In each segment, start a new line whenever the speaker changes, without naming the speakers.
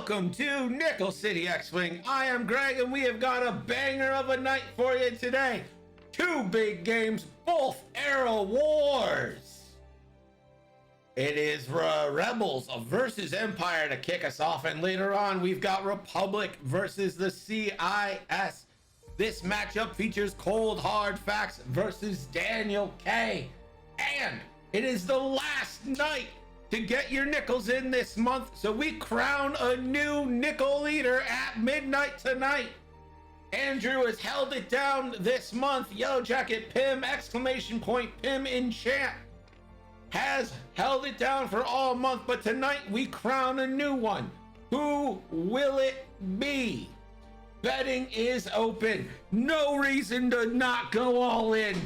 welcome to Nickel City X-Wing. I am Greg, and we have got a banger of a night for you today. Two big games, both Era Wars. It is Rebels versus Empire to kick us off, and later on we've got Republic versus the CIS. This matchup features Cold Hard Facts versus Daniel K. And it is the last night to get your nickels in this month, so we crown a new nickel leader at midnight tonight. Andrew has held it down this month. Yellow Jacket Pim, exclamation point Pim in chat, has held it down for all month, but tonight we crown a new one. Who will it be? Betting is open. No reason to not go all in.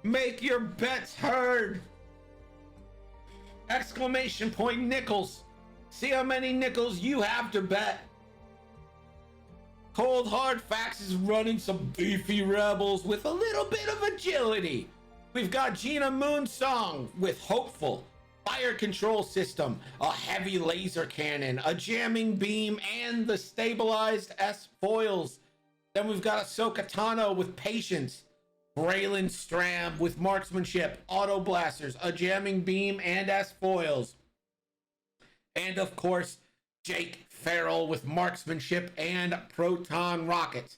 Make your bets heard. Exclamation point nickels. See how many nickels you have to bet. Cold Hard Facts is running some beefy rebels with a little bit of agility. We've got Gina Moonsong with Hopeful, fire control system, a heavy laser cannon, a jamming beam, and the stabilized S foils. Then we've got Ahsoka Tano with Patience, Braylon Stram with marksmanship, auto blasters, a jamming beam, and S foils. And of course, Jake Farrell with marksmanship and proton rockets.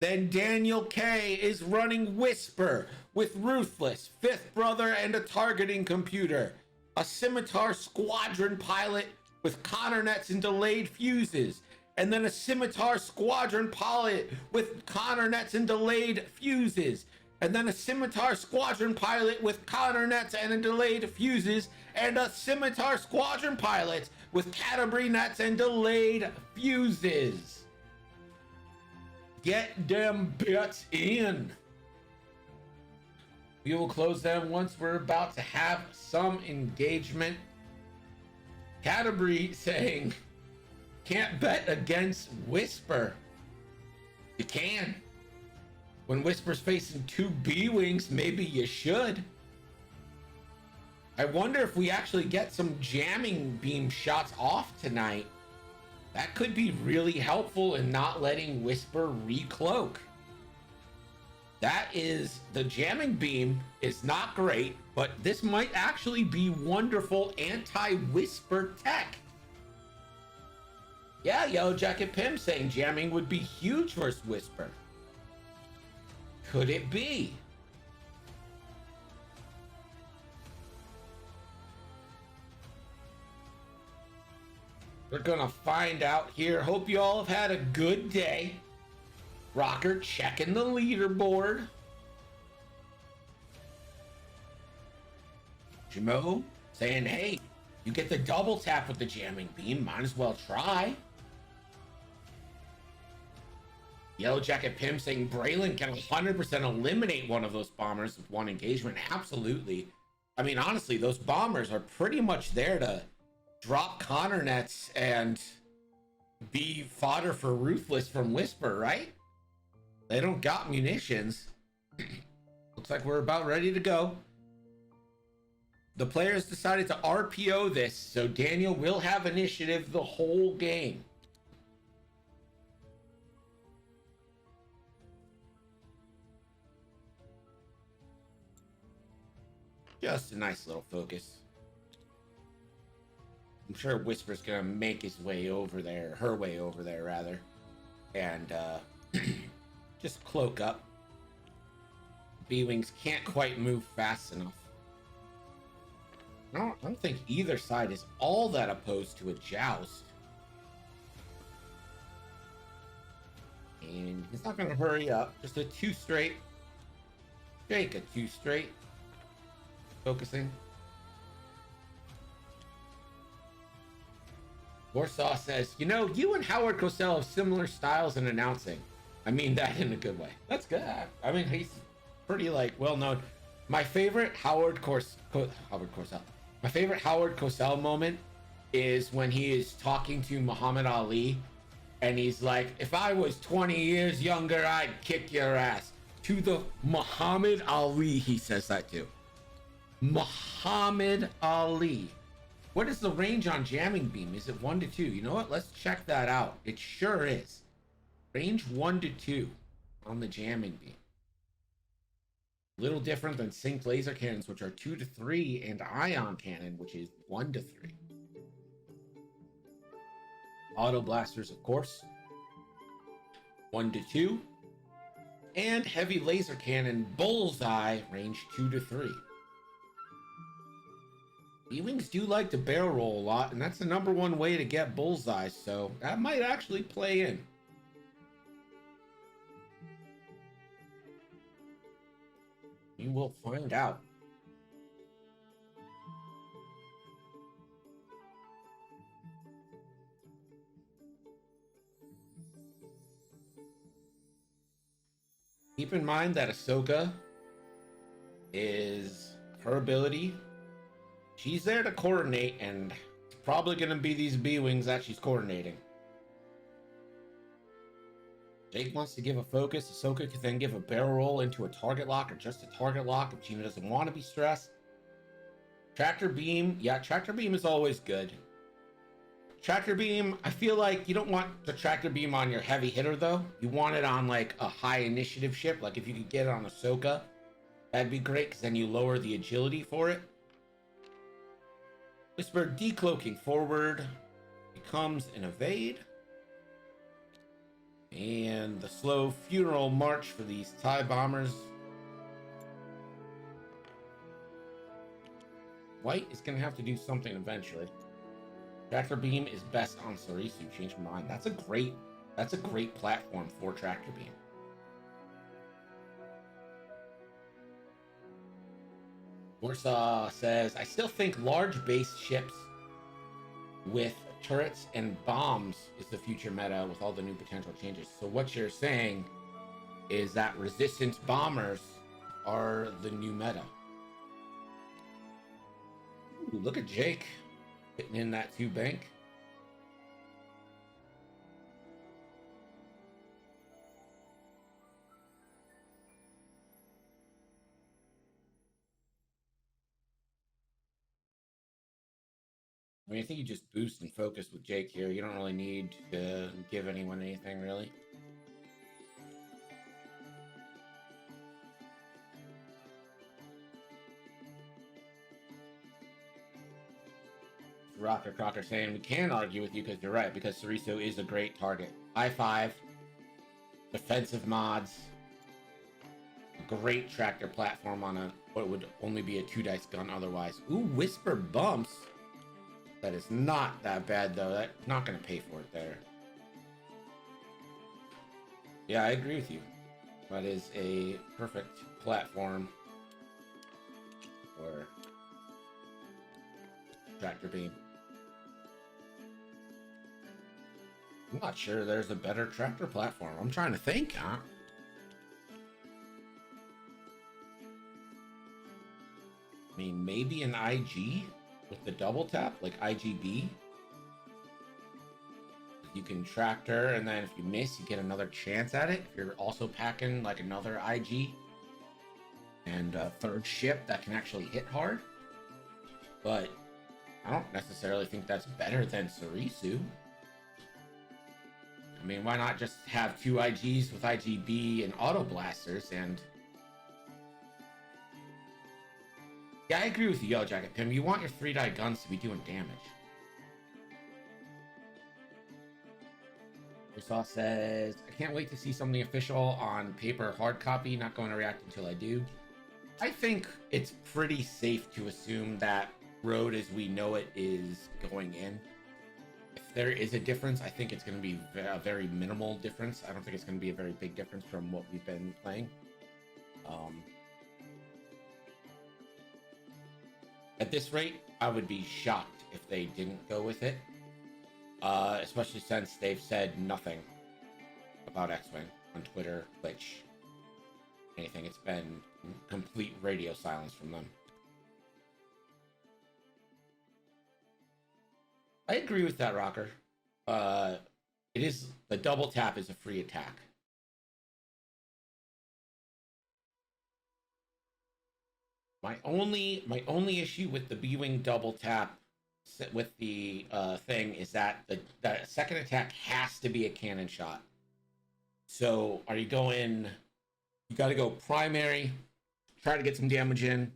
Then Daniel K is running Whisper with Ruthless, Fifth Brother, and a targeting computer. A Scimitar Squadron pilot with counter nets and delayed fuses. And then a Scimitar Squadron pilot with counter nets and delayed fuses. And then a Scimitar Squadron pilot with counter nets and delayed fuses. And a Scimitar Squadron pilot with Canterbury nets and delayed fuses. Get them bets in. We will close them once we're about to have some engagement. Canterbury saying, can't bet against Whisper. You can. When Whisper's facing two B-Wings, maybe you should. I wonder if we actually get some jamming beam shots off tonight. That could be really helpful in not letting Whisper recloak. That is, the jamming beam is not great, but this might actually be wonderful anti-Whisper tech. Yeah, Yellow Jacket Pim saying jamming would be huge versus Whisper. Could it be? We're gonna find out here. Hope you all have had a good day. Rocker checking the leaderboard. Jamo saying, hey, you get the double tap with the jamming beam, might as well try. Yellow Jacket Pim saying Braylon can 100% eliminate one of those bombers with one engagement. Absolutely. I mean, honestly, those bombers are pretty much there to drop Connor nets and be fodder for Ruthless from Whisper, right? They don't got munitions. Looks like we're about ready to go. The players decided to RPO this, so Daniel will have initiative the whole game. Just a nice little focus. I'm sure Whisper's gonna make his way over there, her way over there rather, and just cloak up. B-Wings can't quite move fast enough. I don't think either side is all that opposed to a joust. And he's not gonna hurry up. Just a 2 straight. Jake, a 2 straight. Focusing. Warsaw says, you know, you and Howard Cosell have similar styles in announcing. I mean that in a good way. That's good. I mean, he's pretty, like, well known. My favorite Howard Cosell. My favorite Howard Cosell moment is when he is talking to Muhammad Ali, and he's like, if I was 20 years younger, I'd kick your ass. To the Muhammad Ali, he says that to. Muhammad Ali. What is the range on jamming beam? Is it 1 to 2? You know what? Let's check that out. It sure is. Range 1 to 2 on the jamming beam. Little different than synced laser cannons, which are 2 to 3, and ion cannon, which is 1 to 3. Auto blasters, of course, 1 to 2. And heavy laser cannon bullseye, range 2 to 3. B-Wings do like to barrel roll a lot, and that's the #1 way to get bullseye, so that might actually play in. You will find out. Keep in mind that Ahsoka is her ability. She's there to coordinate, and it's probably going to be these B-Wings that she's coordinating. Jake wants to give a focus. Ahsoka could then give a barrel roll into a target lock or just a target lock if Gina doesn't want to be stressed. Tractor beam. Yeah, tractor beam is always good. Tractor beam, I feel like you don't want the tractor beam on your heavy hitter, though. You want it on, like, a high initiative ship. Like, if you could get it on Ahsoka, that'd be great, because then you lower the agility for it. Whisper decloaking forward becomes an evade. And the slow funeral march for these TIE bombers. White is going to have to do something eventually. Tractor beam is best on Sarisu. Change my mind. That's a great platform for tractor beam. Warsaw says, I still think large base ships with turrets and bombs is the future meta with all the new potential changes. So what you're saying is that resistance bombers are the new meta. Ooh, look at Jake hitting in that 2 bank. I mean, I think you just boost and focus with Jake here. You don't really need to give anyone anything, really. Rocker Crocker saying, we can argue with you because you're right, because Sarisu is a great target. I-5, defensive mods, great tractor platform on a what would only be a 2-dice gun otherwise. Ooh, Whisper bumps. That is not that bad, though. That's not going to pay for it there. Yeah, I agree with you. That is a perfect platform for tractor beam. I'm not sure there's a better tractor platform. I'm trying to think, huh? I mean, maybe an IG with the double tap, like IGB. You can tractor, and then if you miss, you get another chance at it. If you're also packing like another IG and a third ship that can actually hit hard. But I don't necessarily think that's better than Sarisu. I mean, why not just have 2 IGs with IGB and auto blasters? And yeah, I agree with you, Yellow Jacket Pim. You want your 3-die guns to be doing damage. Ursaw says, I can't wait to see something official on paper hard copy. Not going to react until I do. I think it's pretty safe to assume that Road as we know it is going in. If there is a difference, I think it's going to be a very minimal difference. I don't think it's going to be a very big difference from what we've been playing. At this rate, I would be shocked if they didn't go with it. Especially since they've said nothing about X-Wing on Twitter, Twitch, anything. It's been complete radio silence from them. I agree with that, Rocker. It is, the double tap is a free attack. My only issue with the B-Wing double tap with the thing is that the second attack has to be a cannon shot. So are you going? You got to go primary, try to get some damage in,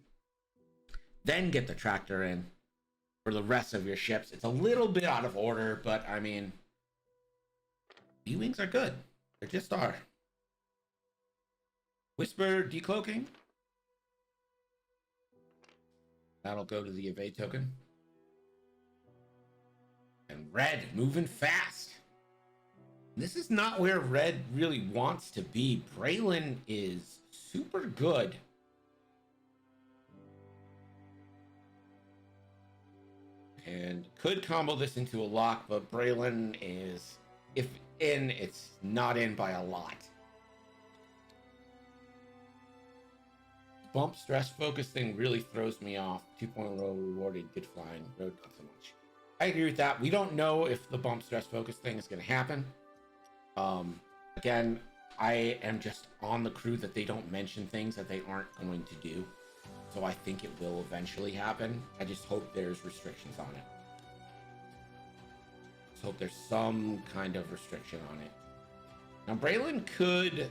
then get the tractor in for the rest of your ships. It's a little bit out of order, but I mean, B-wings are good. They just are. Whisper decloaking. That'll go to the evade token. And red moving fast. This is not where red really wants to be. Braylon is super good. And could combo this into a lock, but Braylon is, if in, it's not in by a lot. Bump stress focus thing really throws me off. 2.0 rewarded good flying, road not so much. I agree with that. We don't know if the bump stress focus thing is going to happen. Again, I am just on the crew that they don't mention things that they aren't going to do. So I think it will eventually happen. I just hope there's restrictions on it. Just hope there's some kind of restriction on it. Now, Braylon could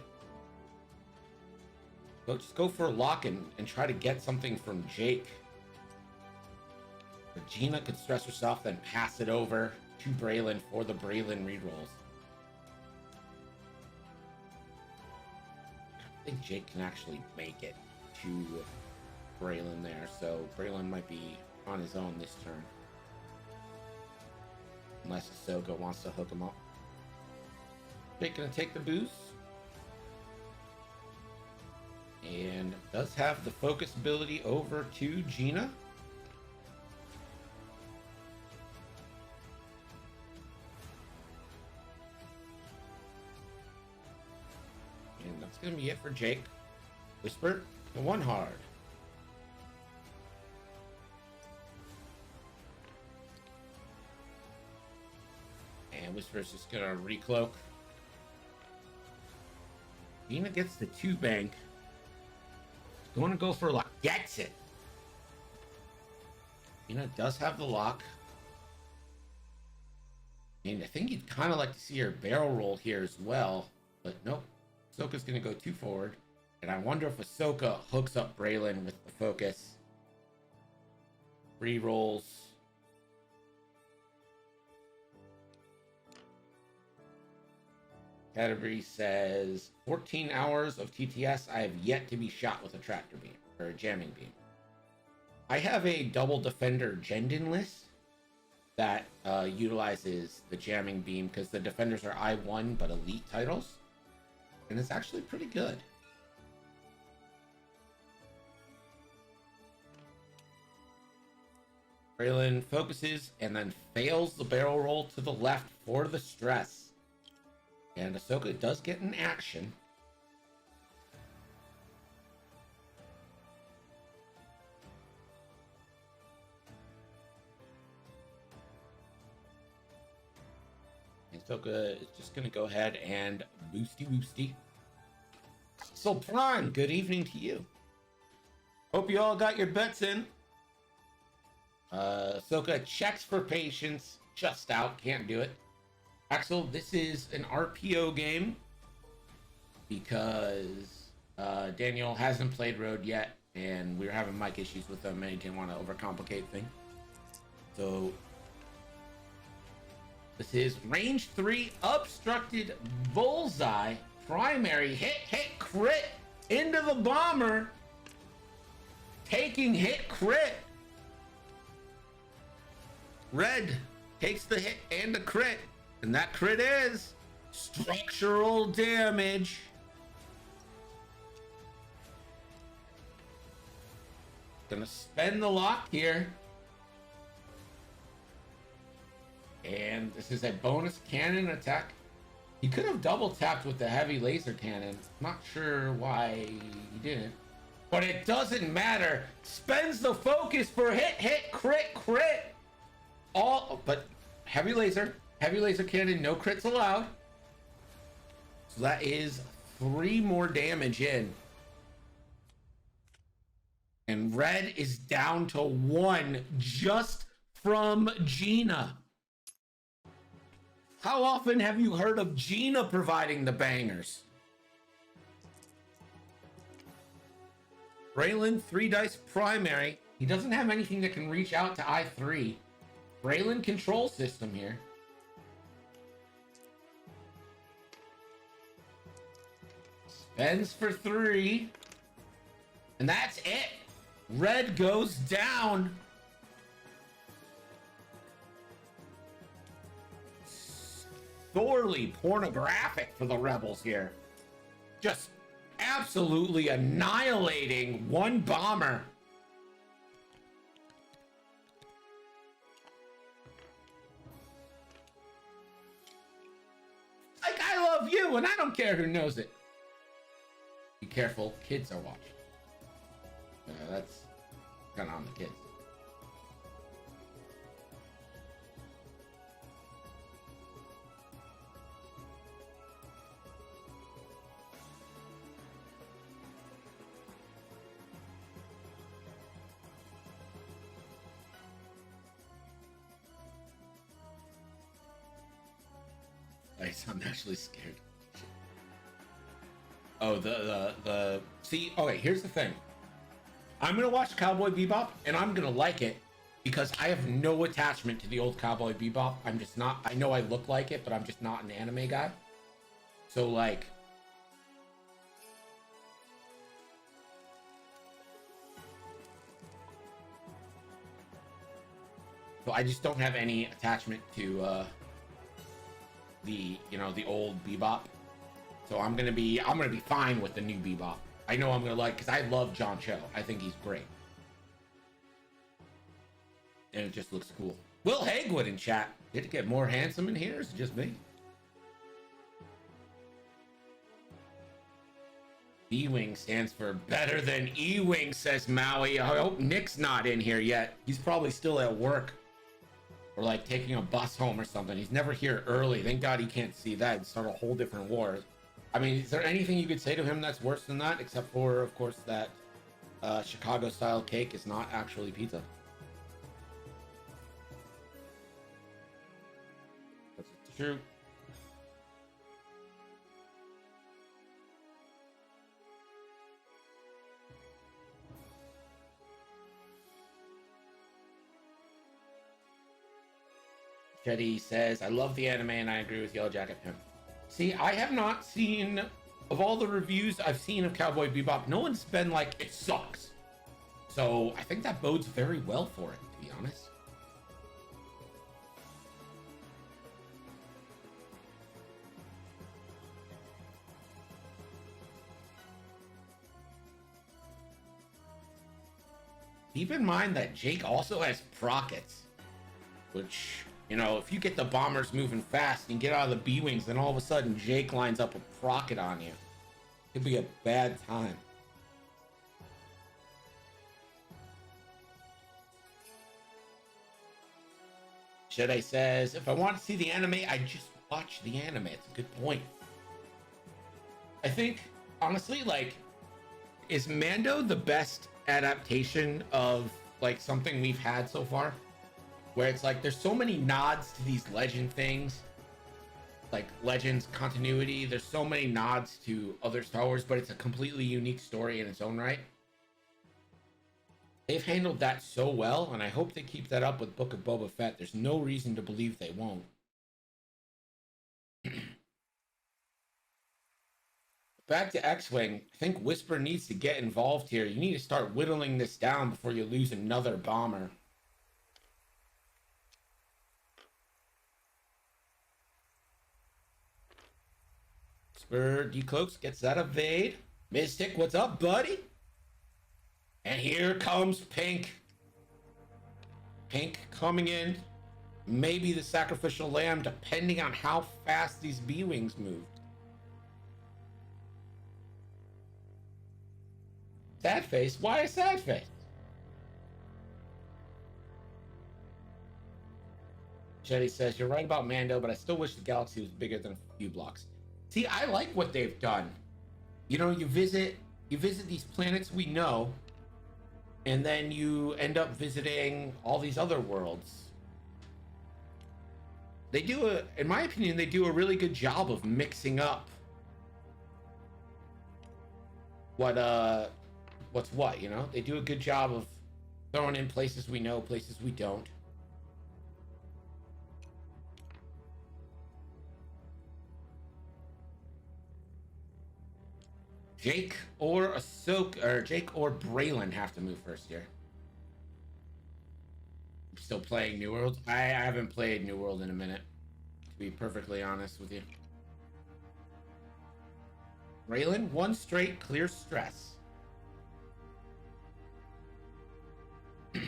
just go for a lock and try to get something from Jake. Regina could stress herself, then pass it over to Braylon for the Braylon rerolls. I think Jake can actually make it to Braylon there, so Braylon might be on his own this turn. Unless Ahsoka wants to hook him up. Jake gonna take the boost. And does have the focus ability over to Gina. And that's going to be it for Jake. Whisper, the one hard. And Whisper's just going to recloak. Gina gets the 2 bank. Going to go for a lock. Gets it. Gina does have the lock. And I think you'd kind of like to see her barrel roll here as well. But nope. Ahsoka's going to go 2 forward. And I wonder if Ahsoka hooks up Braylon with the focus. Re-rolls. Category says 14 hours of TTS. I have yet to be shot with a tractor beam or a jamming beam. I have a double defender Jendin list that utilizes the jamming beam because the defenders are I1 but elite titles, and it's actually pretty good. Braylon focuses and then fails the barrel roll to the left for the stress. And Ahsoka does get an action. Ahsoka is just going to go ahead and boosty. So Prime, good evening to you. Hope you all got your bets in. Ahsoka checks for patience. Just out, can't do it. Axel, this is an RPO game because Daniel hasn't played Road yet, and we were having mic issues with him, and he didn't want to overcomplicate things. So this is range 3, obstructed bullseye, primary hit, crit into the bomber, taking hit, crit. Red takes the hit and the crit. And that crit is structural damage. Gonna spend the lock here. And this is a bonus cannon attack. He could have double tapped with the heavy laser cannon. Not sure why he didn't. But it doesn't matter. Spends the focus for hit, crit. All, but heavy laser cannon, no crits allowed. So that is 3 more damage in. And red is down to 1 just from Gina. How often have you heard of Gina providing the bangers? Braylon, 3 dice primary. He doesn't have anything that can reach out to I3. Braylon control system here. Spends for 3. And that's it. Red goes down. Sorely pornographic for the rebels here. Just absolutely annihilating one bomber. Like, I love you and I don't care who knows it. Be careful, kids are watching. That's kind of on the kids. I'm actually scared. Oh, the see, okay, here's the thing. I'm gonna watch Cowboy Bebop and I'm gonna like it because I have no attachment to the old Cowboy Bebop. I'm just not, I know I look like it, but I'm just not an anime guy. So like, so I just don't have any attachment to the, you know, the old Bebop. So I'm gonna be fine with the new Bebop. I know I'm gonna like, because I love John Cho. I think he's great. And it just looks cool. Will Hagwood in chat. Did it get more handsome in here? Is it just me? B-Wing stands for better than E-Wing, says Maui. I hope Nick's not in here yet. He's probably still at work. Or like taking a bus home or something. He's never here early. Thank God he can't see that and start a whole different war. I mean, is there anything you could say to him that's worse than that? Except for, of course, that Chicago-style cake is not actually pizza. That's true. Shetty says, I love the anime and I agree with Yellow Jacket Pimp. See, I have not seen, of all the reviews I've seen of Cowboy Bebop, no one's been like, it sucks. So I think that bodes very well for it, to be honest. Keep in mind that Jake also has prockets, which, you know, if you get the bombers moving fast and get out of the B-Wings, then all of a sudden Jake lines up a procket on you. Could be a bad time. Jedi says, if I want to see the anime, I just watch the anime. It's a good point. I think, honestly, like, is Mando the best adaptation of, like, something we've had so far? Where it's like, there's so many nods to these legend things, like Legends continuity. There's so many nods to other Star Wars, but it's a completely unique story in its own right. They've handled that so well, and I hope they keep that up with Book of Boba Fett. There's no reason to believe they won't. Back to X-Wing, I think Whisper needs to get involved here. You need to start whittling this down before you lose another bomber. Whisper decloaks, gets that evade. Mystic, what's up, buddy? And here comes Pink. Pink coming in. Maybe the sacrificial lamb, depending on how fast these B-Wings moved. Sad face? Why a sad face? Shetty says, you're right about Mando, but I still wish the galaxy was bigger than a few blocks. See, I like what they've done. You know, you visit these planets we know, and then you end up visiting all these other worlds. They do in my opinion, they do a really good job of mixing up what's what, you know? They do a good job of throwing in places we know, places we don't. Jake or Ahsoka, or Jake or Braylon have to move first here. I'm still playing New World. I haven't played New World in a minute, to be perfectly honest with you. Braylon, one straight clear stress. The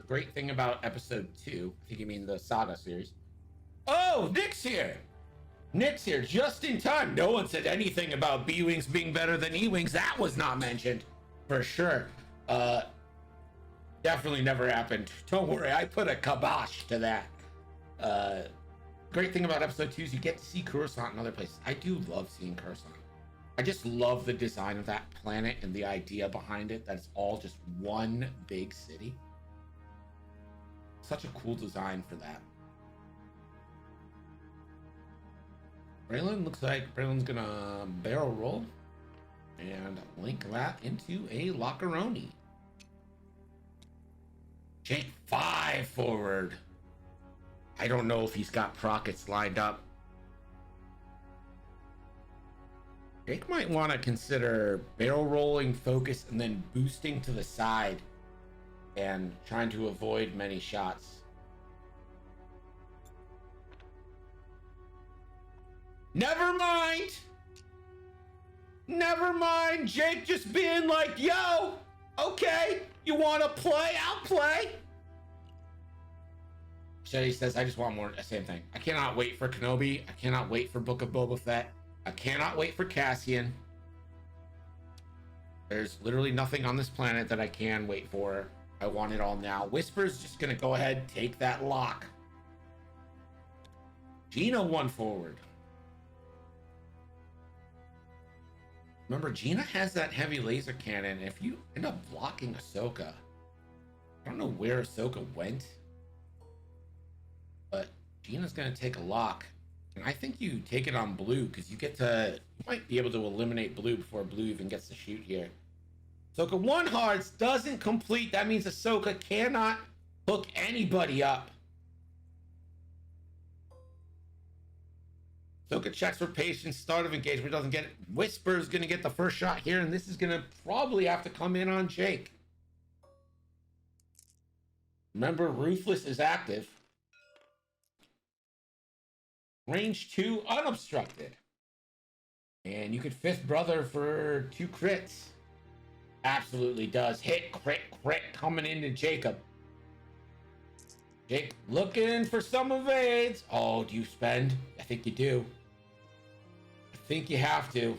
great thing about episode 2, I think you mean the Saga series. Oh, Nick's here! Nick's here just in time. No one said anything about B-Wings being better than E-Wings. That was not mentioned, for sure. Definitely never happened. Don't worry, I put a kibosh to that. Great thing about episode 2 is you get to see Coruscant and other places. I do love seeing Coruscant. I just love the design of that planet and the idea behind it, that it's all just one big city. Such a cool design for that. Braylon, looks like Braylon's gonna barrel roll and link that into a Lockeroni. Jake 5 forward. I don't know if he's got Prockets lined up. Jake might want to consider barrel rolling, focus, and then boosting to the side and trying to avoid many shots. Never mind. Never mind. Jake just being like, yo, okay, you want to play? I'll play. Shetty says, I just want more. Same thing. I cannot wait for Kenobi. I cannot wait for Book of Boba Fett. I cannot wait for Cassian. There's literally nothing on this planet that I can wait for. I want it all now. Whisper's just going to go ahead, take that lock. Gina 1 forward. Remember, Gina has that heavy laser cannon. If you end up blocking Ahsoka, I don't know where Ahsoka went, but Gina's going to take a lock. And I think you take it on Blue because you might be able to eliminate Blue before Blue even gets to shoot here. Ahsoka 1 hearts doesn't complete. That means Ahsoka cannot hook anybody up. Ahsoka checks for patience, start of engagement, doesn't get it. Whisper's going to get the first shot here, and this is going to probably have to come in on Jake. Remember, Ruthless is active. Range 2, unobstructed. And you could fifth brother for 2 crits. Absolutely does. Hit, crit, crit coming into Jacob. Jake looking for some evades. Oh, do you spend? I think you do. I think you have to.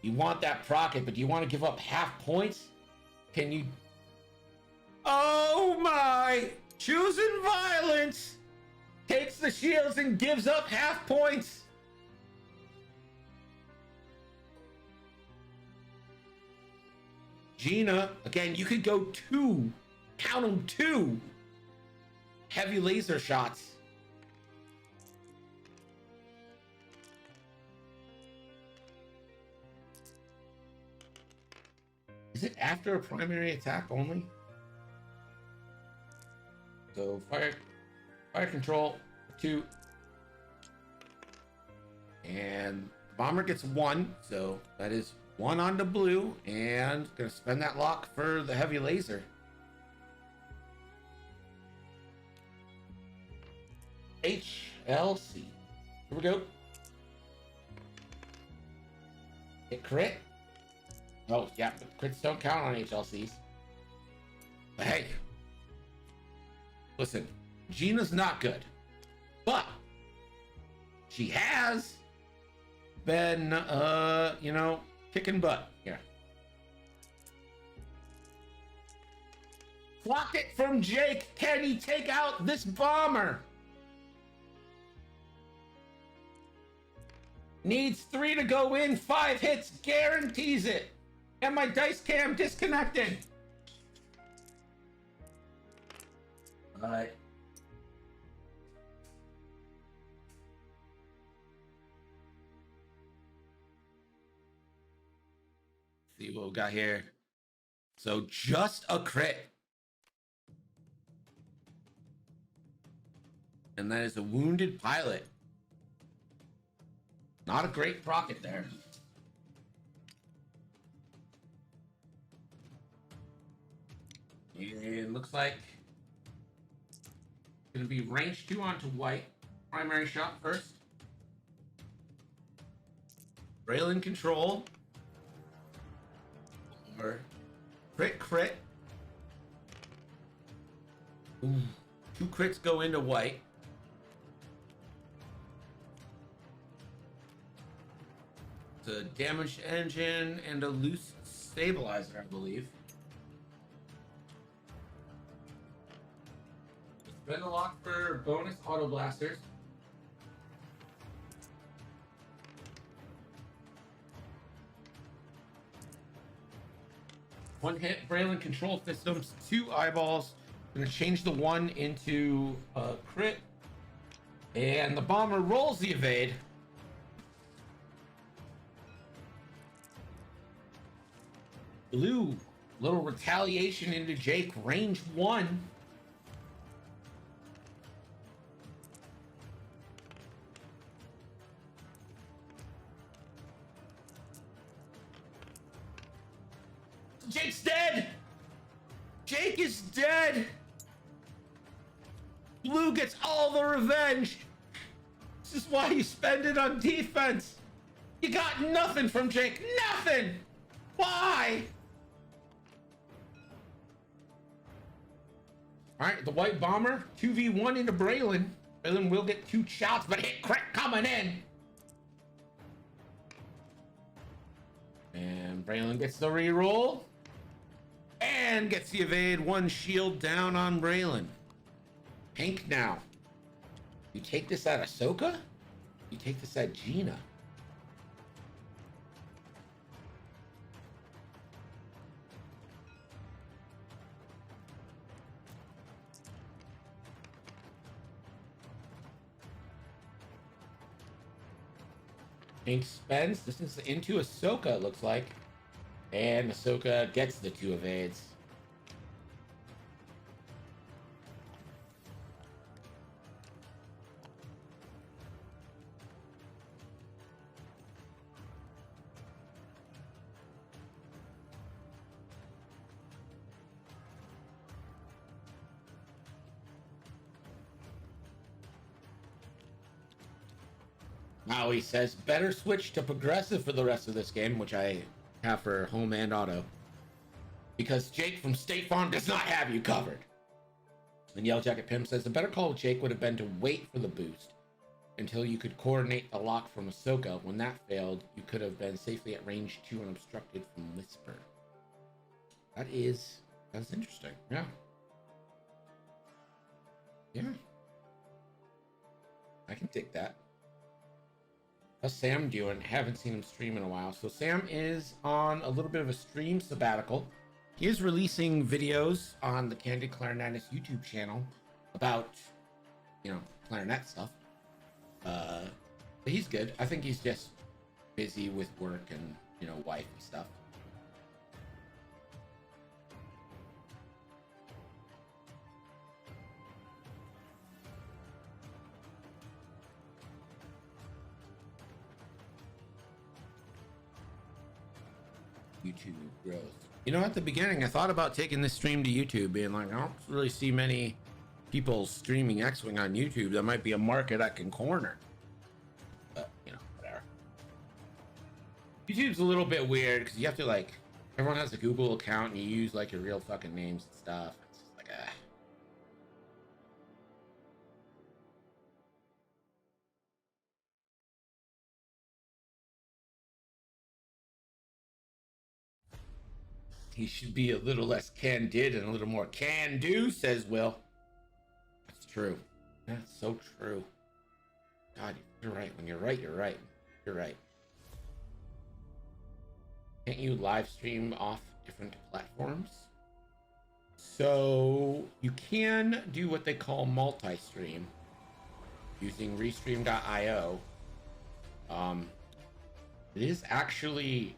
You want that Procket, but do you want to give up half points? Can you? Oh my! Choosing violence! Takes the shields and gives up half points. Gina, again, you could go 2. Count them 2. Heavy laser shots. Is it after a primary attack only? So fire control 2. And bomber gets 1, so that is 1 on the Blue, and gonna spend that lock for the heavy laser. HLC. Here we go. Hit crit. Oh, yeah, but crits don't count on HLCs. But hey, listen, Gina's not good, but she has been, kicking butt here. Block it from Jake. Can he take out this bomber? Needs 3 to go in. 5 hits guarantees it. And my dice cam disconnected. All right. see what we got here. So just a crit. And that is a wounded pilot. Not a great rocket there. It looks like it's going to be range 2 onto white. Primary shot first. Braylon control. Or crit. Ooh, 2 crits go into white. It's a damaged engine and a loose stabilizer, I believe. Spend a lock for bonus auto blasters. One hit, Braylon control systems, 2 eyeballs. Gonna change the 1 into a crit. And the bomber rolls the evade. Blue, little retaliation into Jake, range 1. Jake's dead! Jake is dead! Blue gets all the revenge! This is why you spend it on defense! You got nothing from Jake! Nothing! Why? Alright, the white bomber, 2v1 into Braylon. Braylon will get 2 shots, but hit crit coming in! And Braylon gets the reroll. And gets the evade. 1 shield down on Braylon. Hank now. You take this at Ahsoka? You take this at Gina. Hank spends. This is into Ahsoka, it looks like. And Ahsoka gets the 2 evades. Now he says, better switch to progressive for the rest of this game, which I have for home and auto. Because Jake from State Farm does not have you covered. And Yellow Jacket Pimp says, the better call with Jake would have been to wait for the boost until you could coordinate the lock from Ahsoka. When that failed, you could have been safely at range 2 unobstructed from Whisper. That's interesting. Yeah. Yeah. I can dig that. How's Sam doing? Haven't seen him stream in a while. So Sam is on a little bit of a stream sabbatical. He is releasing videos on the Candid Clarinetist YouTube channel about, clarinet stuff. But he's good. I think he's just busy with work and, wife and stuff. YouTube growth. At the beginning, I thought about taking this stream to YouTube, being like, I don't really see many people streaming X-Wing on YouTube. That might be a market I can corner. But, whatever. YouTube's a little bit weird because you have to, everyone has a Google account and you use, your real fucking names and stuff. It's just like, He should be a little less candid and a little more can-do, says Will. That's true. That's so true. God, you're right. When you're right, you're right. You're right. Can't you live stream off different platforms? So you can do what they call multi-stream using restream.io. It is actually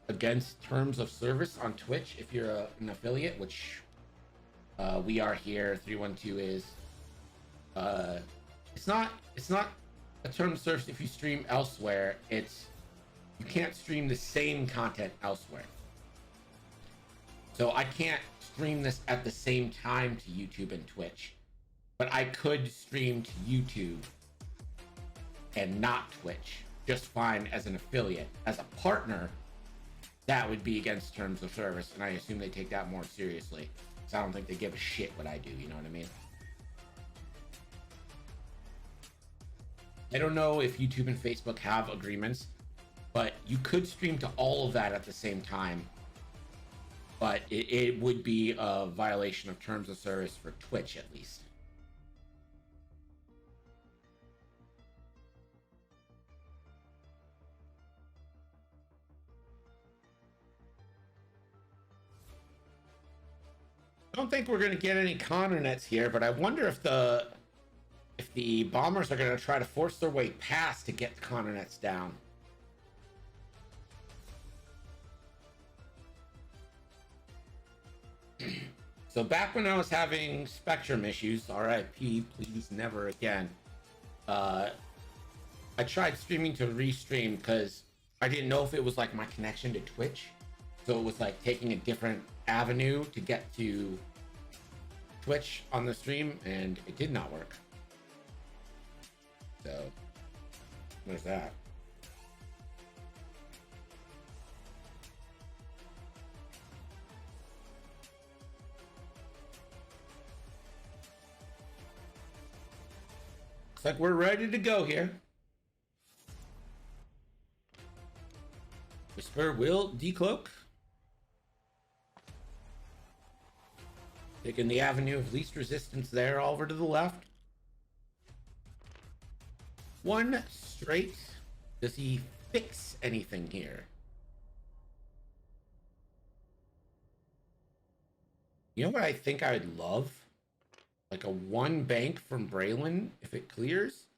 against terms of service on Twitch if you're an affiliate, which we are here. 312 is. It's not a term of service if you stream elsewhere. It's you can't stream the same content elsewhere. So I can't stream this at the same time to YouTube and Twitch, but I could stream to YouTube and not Twitch just fine as an affiliate. As a partner, that would be against terms of service, and I assume they take that more seriously. So I don't think they give a shit what I do, you know what I mean? I don't know if YouTube and Facebook have agreements, but you could stream to all of that at the same time. But it would be a violation of terms of service for Twitch, at least. I don't think we're going to get any Connor nets here, but I wonder if the bombers are going to try to force their way past to get the Connor nets down. So back when I was having Spectrum issues, RIP, please never again, I tried streaming to restream because I didn't know if it was like my connection to Twitch. So it was like taking a different avenue to get to Twitch on the stream, and it did not work. So there's that. Looks like we're ready to go here. Whisper will decloak. Taking the avenue of least resistance there over to the left. One straight. Does he fix anything here? You know what I think I would love? Like a one bank from Braylon if it clears.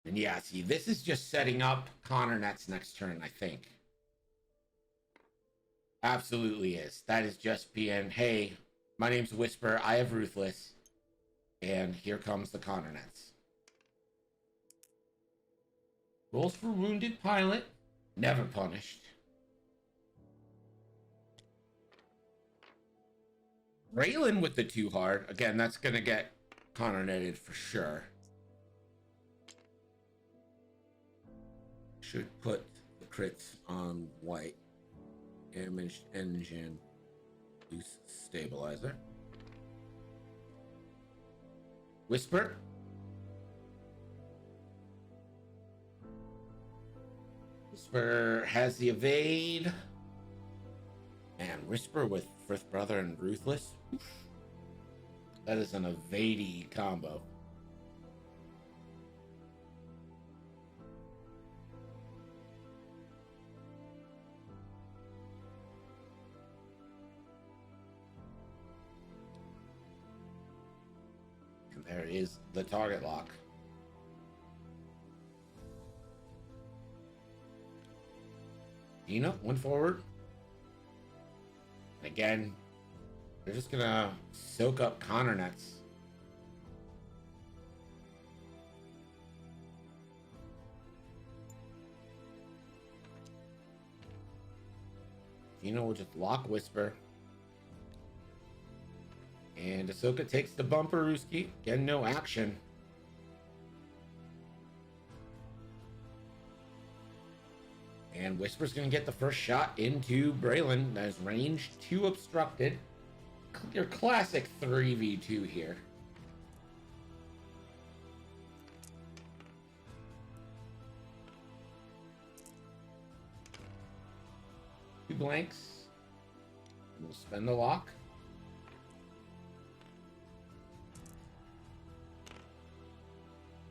And yeah, see, this is just setting up Connor Nets next turn, I think. Absolutely is. That is just being, hey, my name's Whisper, I have Ruthless, and here comes the Connor Nets. Rolls for Wounded Pilot, never punished. Braylon with the 2 hard. Again, that's going to get Connor netted for sure. Should put the crits on white. Damaged engine. Loose stabilizer. Whisper. Whisper has the evade. Man, Whisper with First Brother and Ruthless. Oof. That is an evadey combo. And there is the target lock. Gina, one forward. Again, they're just gonna soak up Connor nets. Gina will just lock Whisper. And Ahsoka takes the bumper, Ruski. Again, no action. And Whisper's going to get the first shot into Braylon. That is range 2 obstructed. Your classic 3v2 here. Two blanks. We'll spend the lock.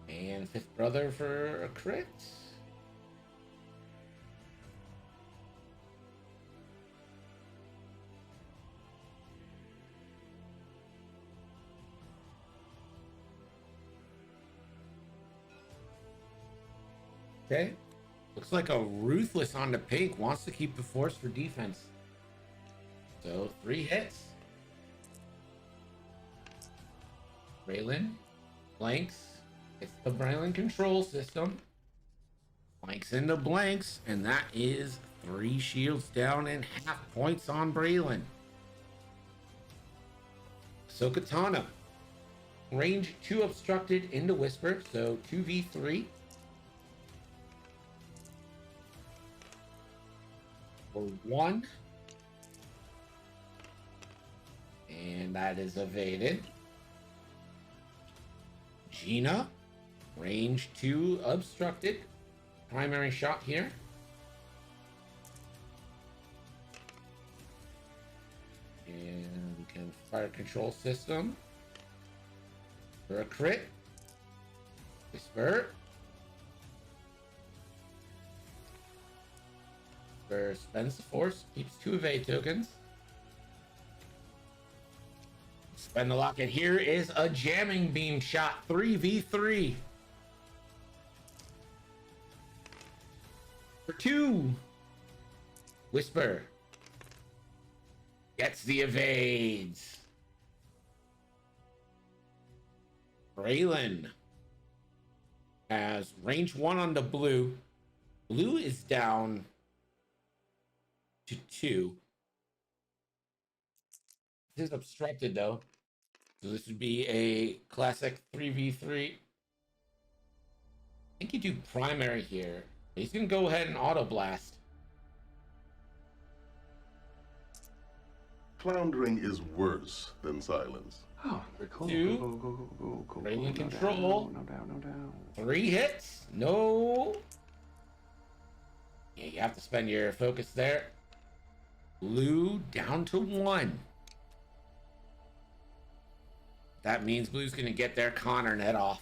And Fifth Brother for a crit. Okay. Looks like a Ruthless on the pink wants to keep the force for defense. So 3 hits. Braylon blanks. It's the Braylon control system. Blanks into blanks, and that is 3 shields down and half points on Braylon. So Katana. Range 2 obstructed into Whisper, so 2v3. For 1. And that is evaded. Gina, range 2 obstructed. Primary shot here. And we can fire control system for a crit. Whisper. Whisper spends the force, keeps 2 evade tokens. Spend the lock, and here is a jamming beam shot, 3v3. For 2. Whisper gets the evades. Braylon has range 1 on the blue. Blue is down to 2. This is obstructed though. So this would be a classic 3v3. I think you do primary here. He's gonna go ahead and auto blast.
Floundering is worse than silence.
Oh, cool.
2.
Cool.
Braylon control.
No doubt.
3 hits. No. Yeah, you have to spend your focus there. Blue down to 1. That means Blue's gonna get their Connor net off.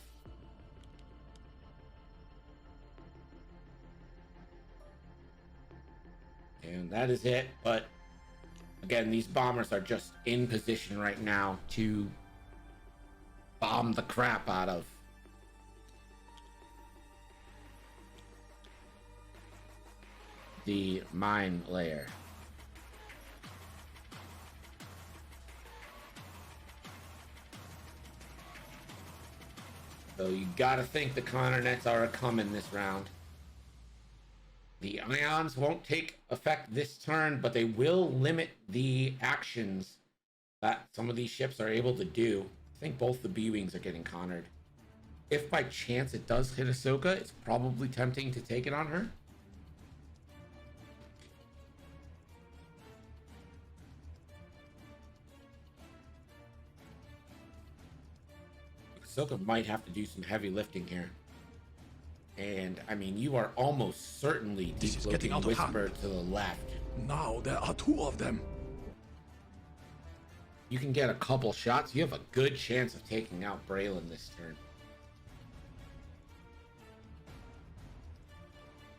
And that is it. But again, these bombers are just in position right now to bomb the crap out of the mine layer. So you gotta think the Connor nets are a coming this round. The ions won't take effect this turn, but they will limit the actions that some of these ships are able to do. I think both the B-Wings are getting Connored. If by chance it does hit Ahsoka, it's probably tempting to take it on her. Ahsoka might have to do some heavy lifting here. And, I mean, you are almost certainly decloaking Whisper to the left.
Now there are 2 of them.
You can get a couple shots. You have a good chance of taking out Braylon this turn.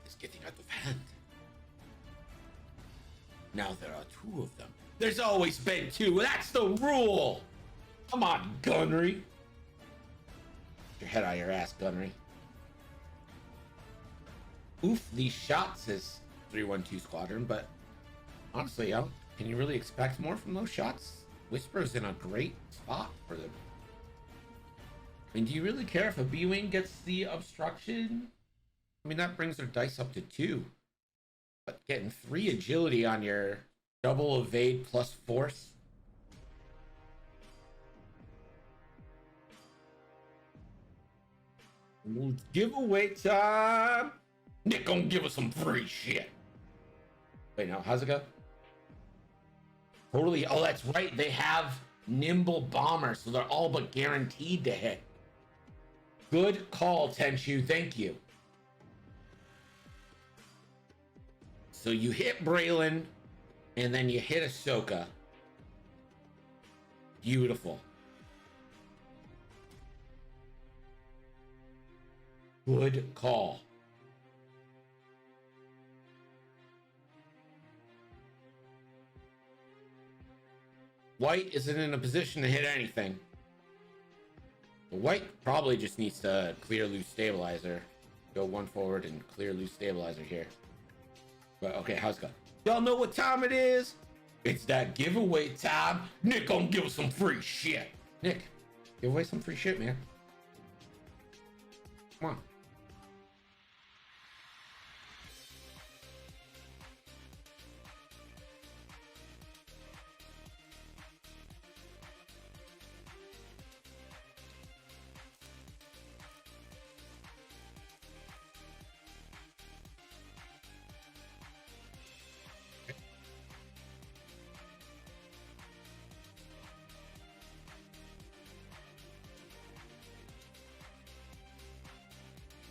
It's getting out of hand. Now there are 2 of them. There's always been 2. That's the rule. Come on, Gunnery. Get your head out of your ass, Gunnery. Oof, these shots, says 312 Squadron, but honestly, can you really expect more from those shots? Whisper's in a great spot for them. I mean, do you really care if a B-Wing gets the obstruction? I mean, that brings their dice up to 2. But getting 3 agility on your double evade plus force. Giveaway time! Nick gonna give us some free shit. Wait, no, how's it go? Totally. Oh, that's right. They have nimble bombers, so they're all but guaranteed to hit. Good call, Tenshu. Thank you. So you hit Braylon, and then you hit Ahsoka. Beautiful. Good call. White isn't in a position to hit anything. White probably just needs to clear loose stabilizer. Go one forward and clear loose stabilizer here. But okay, how's it going? Y'all know what time it is? It's that giveaway time. Nick gonna give us some free shit. Nick, give away some free shit, man. Come on.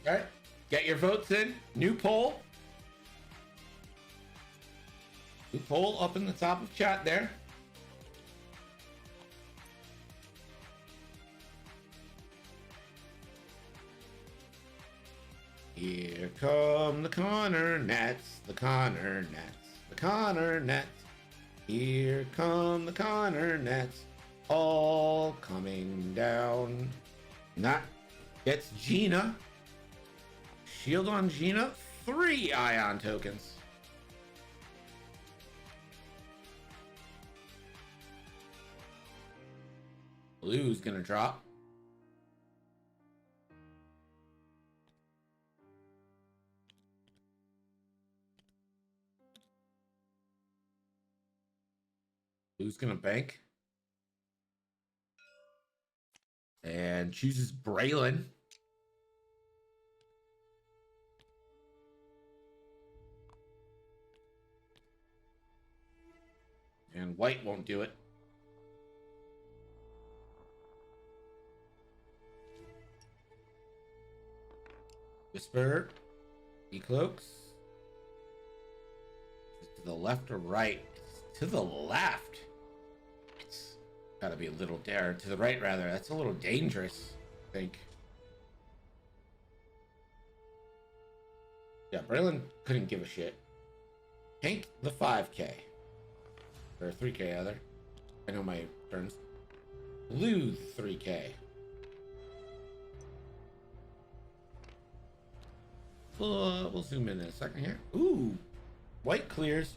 All right, get your votes in. New poll. New poll up in the top of chat there. Here come the Connor Nets, the Connor Nets, the Connor Nets. Here come the Connor Nets, all coming down. And that gets Gina. Shield on Gina, 3 ion tokens. Blue's gonna drop. Blue's gonna bank. And chooses Braylon. And white won't do it. Whisper. Decloaks. To the left or right? To the left. It's gotta be a little dare. To the right, rather. That's a little dangerous, I think. Yeah, Braylon couldn't give a shit. Hank the 5K. Or 3K, other. I know my turns. Blue 3K. We'll zoom in a second here. Ooh, white clears.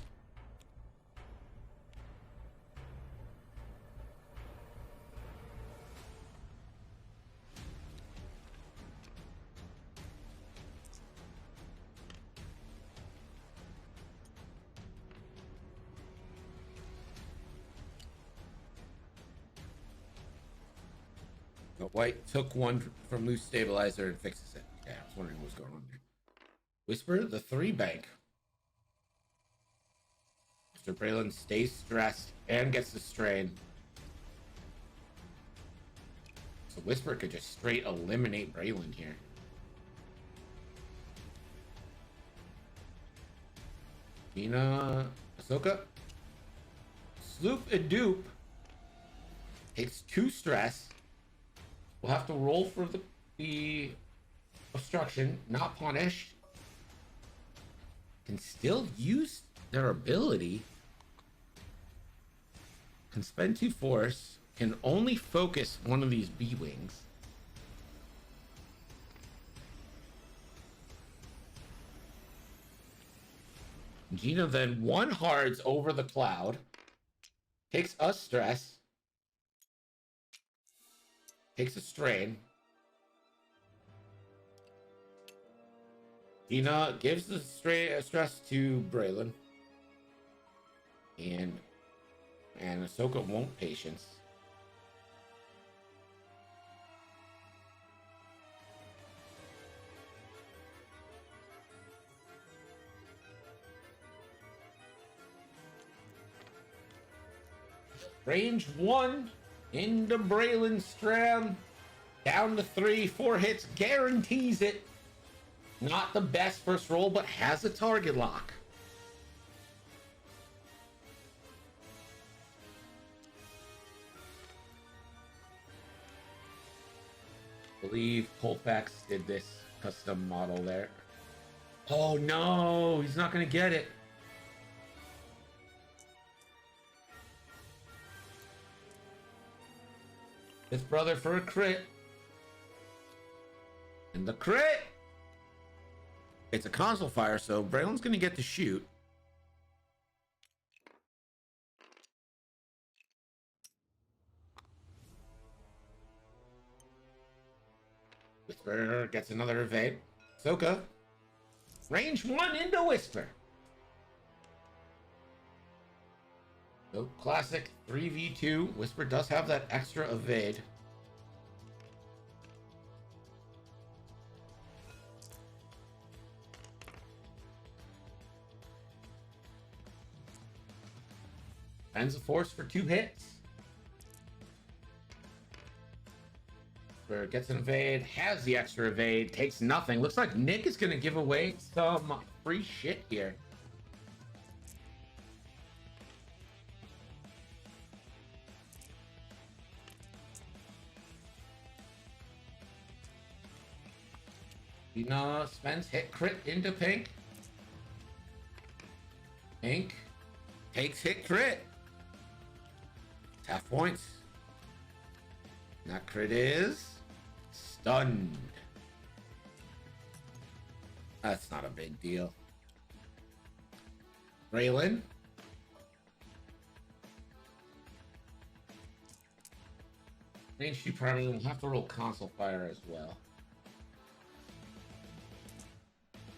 But white took one from loose stabilizer and fixes it. Yeah, I was wondering what was going on there. Whisper the 3 bank. Mr. Braylon stays stressed and gets the strain. So Whisper could just straight eliminate Braylon here. Gina Ahsoka. Sloop and Dupe takes 2 stress. We'll have to roll for the obstruction, not punish. Can still use their ability. Can spend 2 force. Can only focus one of these B-wings. Gina then 1 hards over the cloud. Takes a stress. Takes a strain. Gina gives the stress to Braylon. And Ahsoka won't patience. Range 1 into Braylon Stram. Down to 3, 4 hits, guarantees it. Not the best first roll, but has a target lock. I believe Colfax did this custom model there. Oh no, he's not going to get it. His brother for a crit. And the crit It's a console fire, so Braylon's going to get to shoot. Whisper gets another evade. Soka. Range 1 into Whisper. So classic 3v2. Whisper does have that extra evade. Ends of force for 2 hits. Where it gets an evade, has the extra evade, takes nothing. Looks like Nick is going to give away some free shit here. Gina spends hit crit into Pink. Pink takes hit crit. Half points. That crit is stunned. That's not a big deal. Braylon. Range 2 primary will have to roll console fire as well.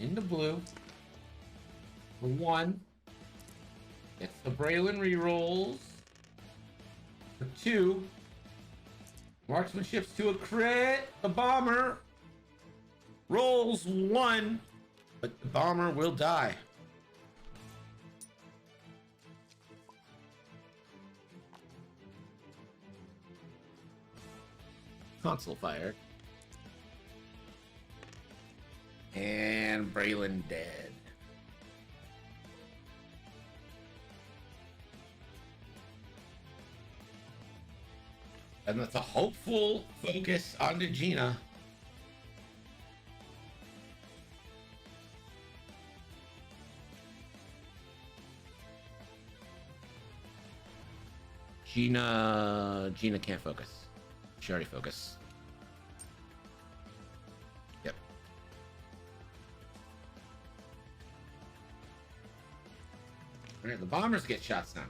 Into blue. For 1. Gets the Braylon rerolls. For 2. Marksmanship's to a crit. The bomber rolls 1, but the bomber will die. Console fire. And Braylon dead. And that's a hopeful focus onto Gina. Gina can't focus. She already focused. Yep. All right, the bombers get shots now.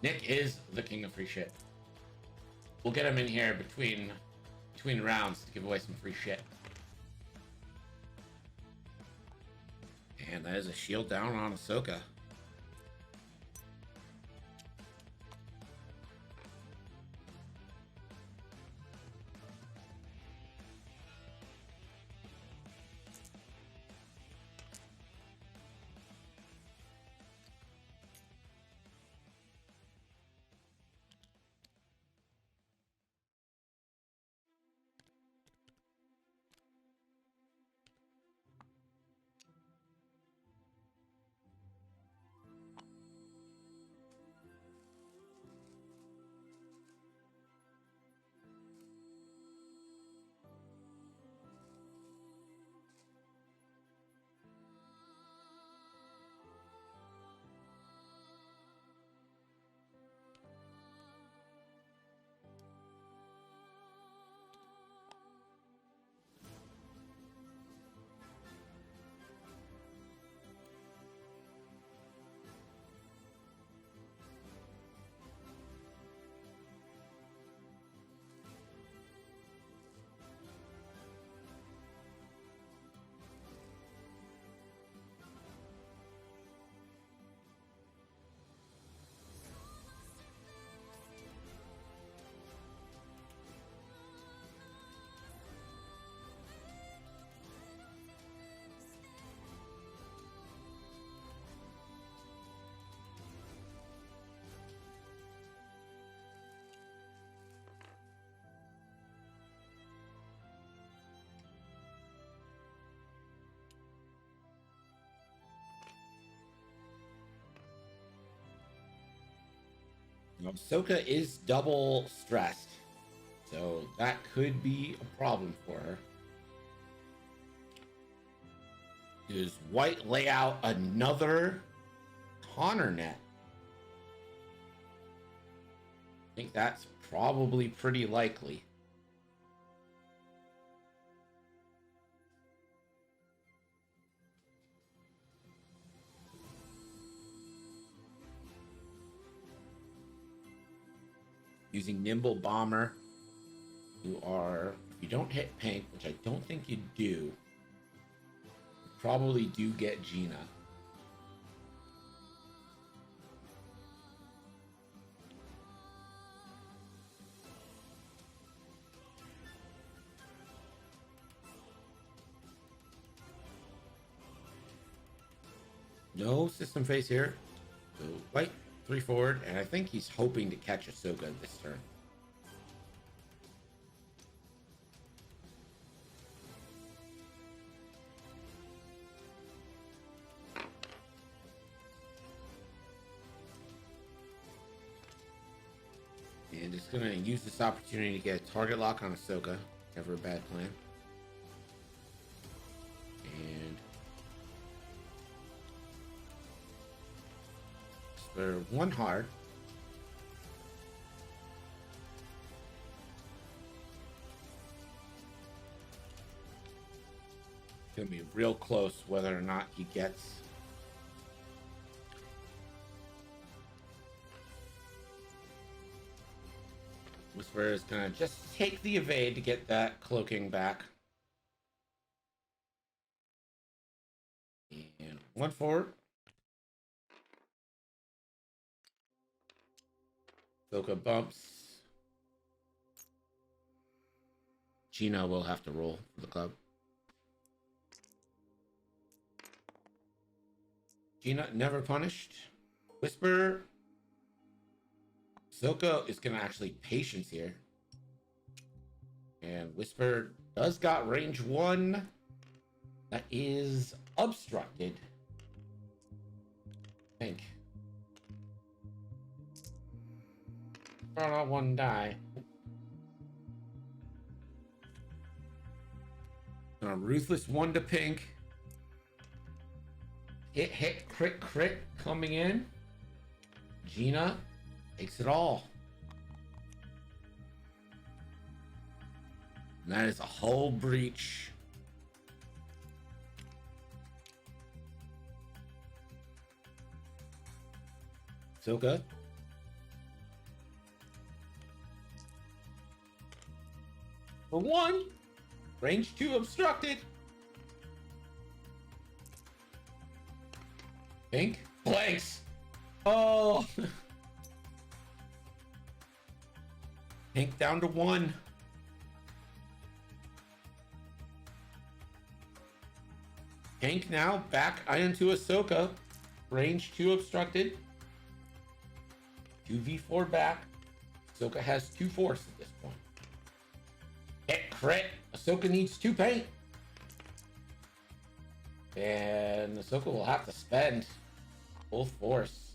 Nick is the king of free shit. We'll get him in here between rounds to give away some free shit. And that is a shield down on Ahsoka. Ahsoka is double stressed, so that could be a problem for her. Does White lay out another Connor net? I think that's probably pretty likely. using Nimble Bomber. If you don't hit Pink, which I don't think you do, you probably do get Gina. No system face here. So white, 3 forward, and I think he's hoping to catch Ahsoka this turn. And just gonna use this opportunity to get a target lock on Ahsoka. Never a bad plan. And spare 1 hard. It's gonna be real close whether or not he gets. Whisperer is gonna just take the evade to get that cloaking back. And 1 forward. Ahsoka bumps. Gina will have to roll for the club. Gina never punished. Whisper. Ahsoka is going to actually patience here. And Whisper does got range 1. That is obstructed. I think. On 1 die. Ruthless 1 to Pink. Hit, crit coming in. Gina takes it all. And that is a whole breach. Ahsoka. For 1. Range 2 obstructed. Pink blanks. Oh. Pink down to 1. Pink now back into Ahsoka. Range 2 obstructed. 2v4 back. Ahsoka has 2 force at this point. Hit crit. Ahsoka needs 2 paint. And Ahsoka will have to spend full force.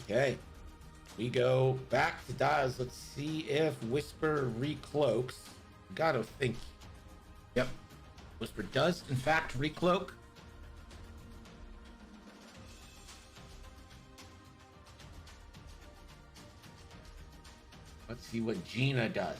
Okay. We go back to Daz. Let's see if Whisper recloaks. Gotta think. Yep. Whisper does, in fact, recloak. Let's see what Gina does.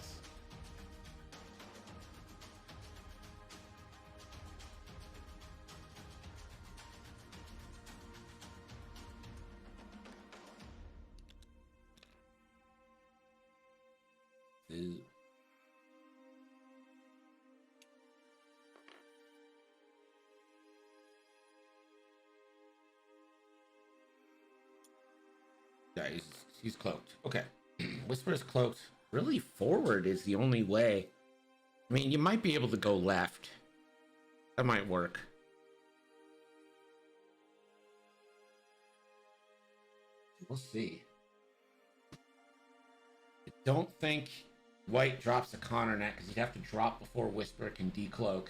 Yeah, he's cloaked. Okay. Whisper is cloaked. Really, forward is the only way. I mean, you might be able to go left. That might work. We'll see. I don't think White drops a Connor net because he'd have to drop before Whisper can decloak.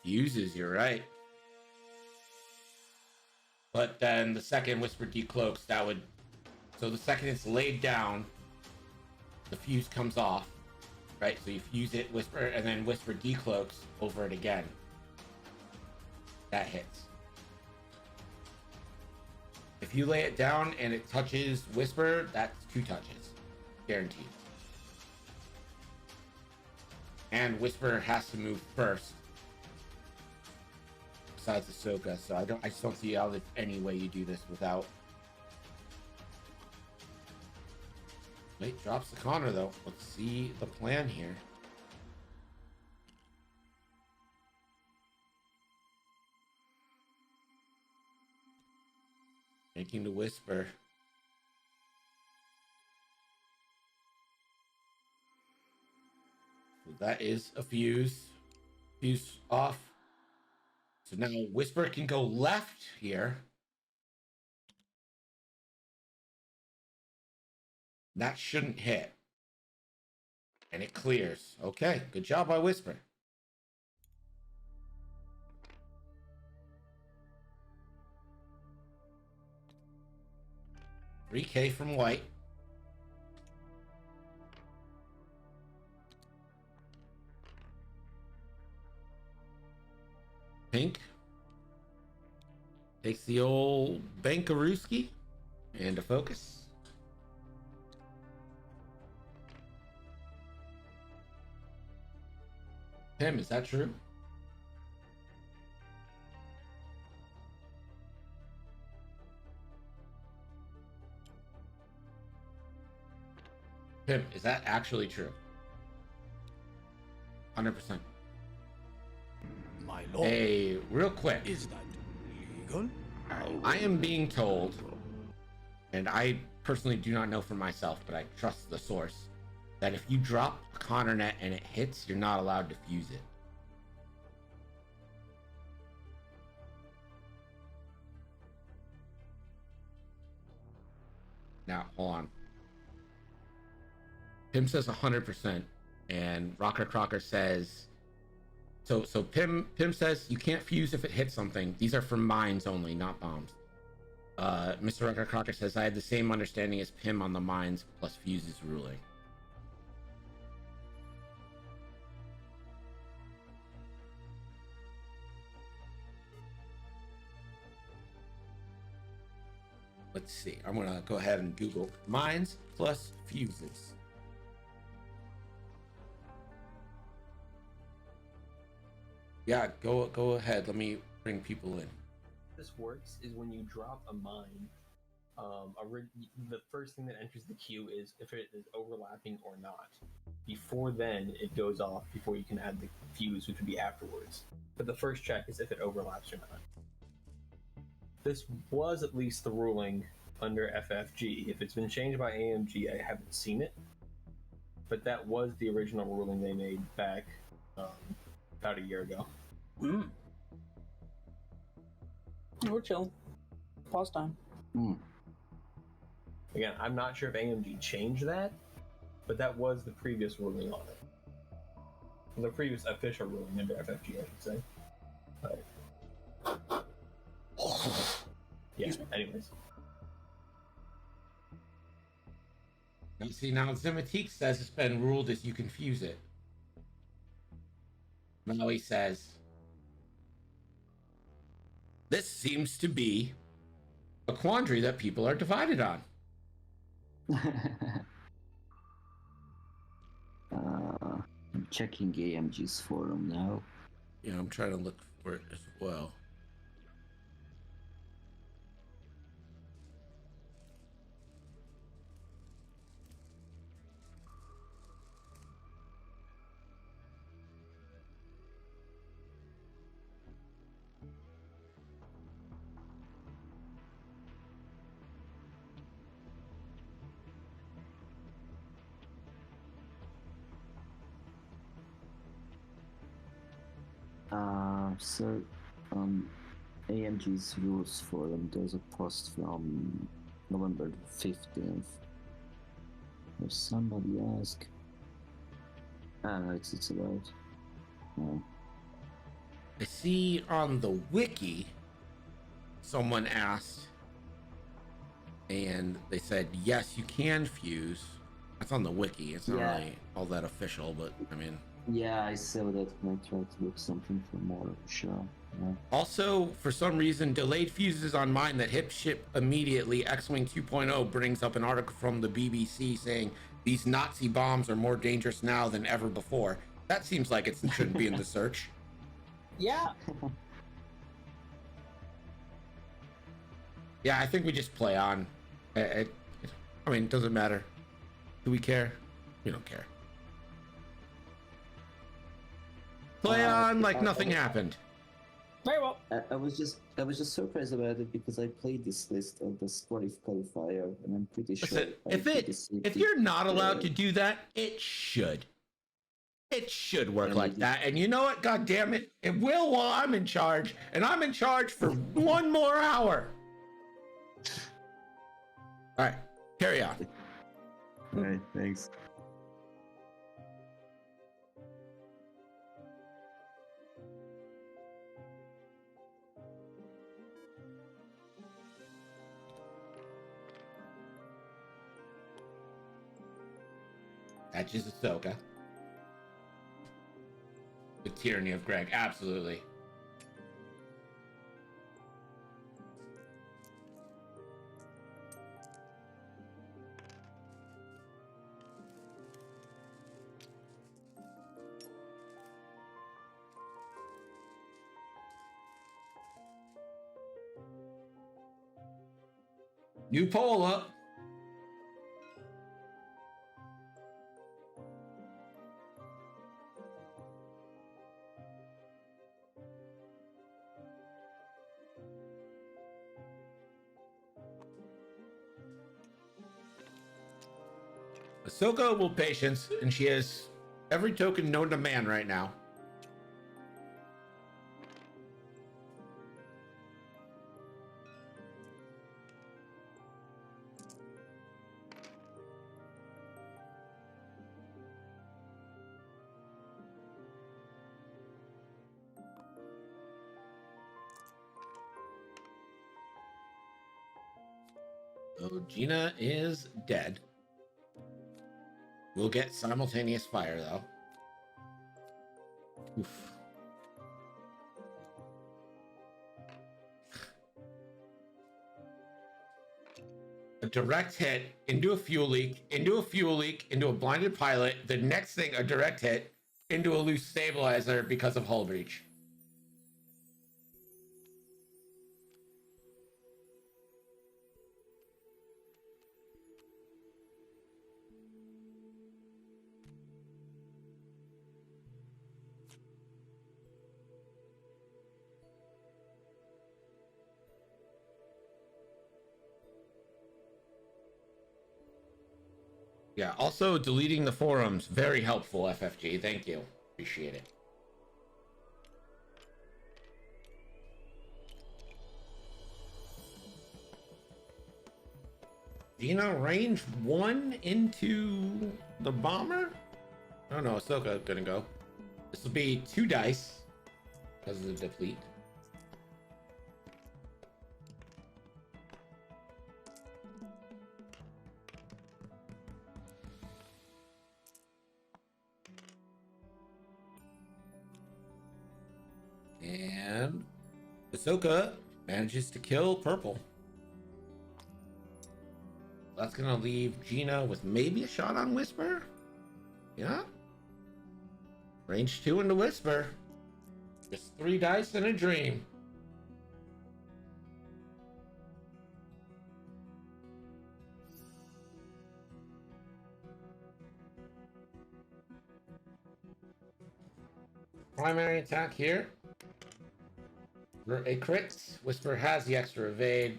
Fuses, you're right. But then the second Whisper decloaks, that would... So the second it's laid down, the fuse comes off, right? So you fuse it, Whisper, and then Whisper decloaks over it again. That hits. If you lay it down and it touches Whisper, that's 2 touches. Guaranteed. And Whisper has to move first. Besides Ahsoka, so I just don't see how there's any way you do this without. Wait, drops the Connor though. Let's see the plan here. Making the Whisper. So that is a fuse. Fuse off. So now Whisper can go left here. That shouldn't hit. And it clears. Okay, good job by Whisper. $3K from White. Pink takes the old Bankarooski and a focus. Tim, is that true? Tim, is that actually true? 100%.
My lord.
Hey, real quick.
Is that legal?
I am being told, and I personally do not know for myself, but I trust the source, that if you drop a Connor net and it hits, you're not allowed to fuse it. Now, hold on. Pim says 100%, and Rocker Crocker says... So Pim says you can't fuse if it hits something. These are for mines only, not bombs. Mr. Rocker Crocker says, I had the same understanding as Pim on the mines plus fuses ruling. Let's see. I'm going to go ahead and Google mines plus fuses. Yeah, go ahead. Let me bring people in.
This works is when you drop a mine, the first thing that enters the queue is if it is overlapping or not. Before then, it goes off before you can add the fuse, which would be afterwards. But the first check is if it overlaps or not. This was at least the ruling under FFG. If it's been changed by AMG, I haven't seen it. But that was the original ruling they made back about a year ago.
We're chilling. Pause time.
Again, I'm not sure if AMG changed that, but that was the previous ruling on it. The previous official ruling under FFG, I should say. But... yeah, anyways.
You see, now Zimatique says it's been ruled as you can fuse it. Maui says, this seems to be a quandary that people are divided on.
I'm checking AMG's forum now.
Yeah, I'm trying to look for it as well.
So, AMG's rules forum, there's a post from November 15th. If somebody ask... no, it's about... No.
I see on the wiki someone asked, and they said, yes, you can fuse. That's on the wiki. It's not really all that official, but I mean.
Yeah, I saw that and I tried to look something for more, sure. Yeah.
Also, for some reason, delayed fuses on mine that hit ship immediately. X-Wing 2.0 brings up an article from the BBC saying these Nazi bombs are more dangerous now than ever before. That seems like it shouldn't be in the search.
Yeah.
Yeah, I think we just play on. I mean, it doesn't matter. Do we care? We don't care. Play on like nothing happened.
Very well.
I was just surprised about it because I played this list of the Squadif qualifier and I'm pretty sure
If you're not allowed to do that, it should. It should work like that. And you know what? God damn it. It will while I'm in charge. And I'm in charge for 1 more hour. All right. Carry on.
All right, thanks.
That's just Ahsoka. The tyranny of Greg, absolutely. New poll up. Ahsoka will patience, and she has every token known to man right now. So Gina is dead. We'll get simultaneous fire, though. Oof. A direct hit into a fuel leak, into a fuel leak, into a blinded pilot. The next thing, a direct hit into a loose stabilizer because of hull breach. Yeah, also deleting the forums, very helpful, FFG. Thank you. Appreciate it. Gina, range 1 into the bomber? Oh no, Ahsoka gonna go. This will be 2 dice because of the deplete. And Ahsoka manages to kill purple. That's gonna leave Gina with maybe a shot on Whisper. Yeah. Range 2 into Whisper. Just 3 dice and a dream. Primary attack here. A crit. Whisper has the extra evade.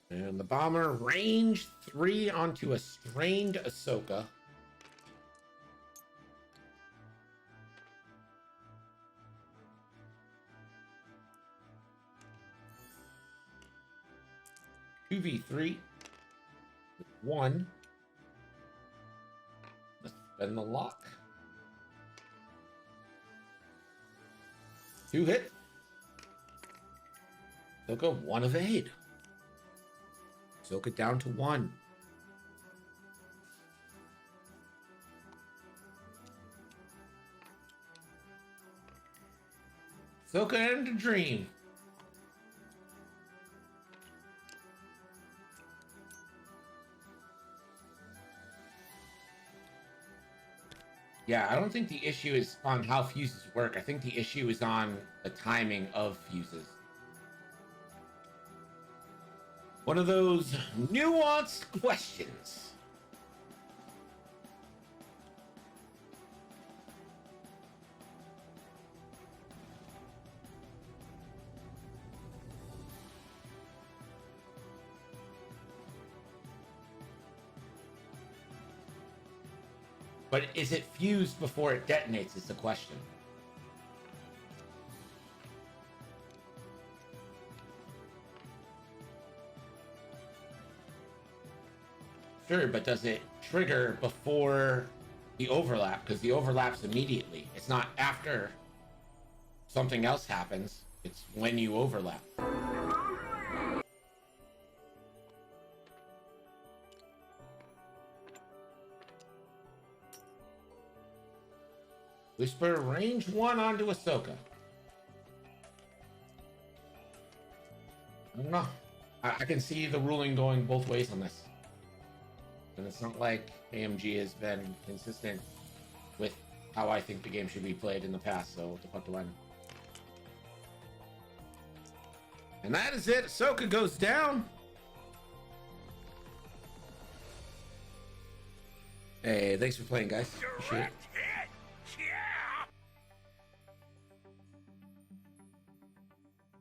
And the bomber range 3 onto a strained Ahsoka. Two v3 with 1. Let's spend the lock. 2 hit. Ahsoka 1 evade. Ahsoka down to 1. Ahsoka into dream. Yeah, I don't think the issue is on how fuses work. I think the issue is on the timing of fuses. One of those nuanced questions. But is it fused before it detonates is the question. Sure, but does it trigger before the overlap? Because the overlap's immediately. It's not after something else happens. It's when you overlap. Whisper range 1 onto Ahsoka. I don't know. I can see the ruling going both ways on this. And it's not like AMG has been consistent with how I think the game should be played in the past, so what the fuck do I know? And that is it. Ahsoka goes down. Hey, thanks for playing, guys. Appreciate it.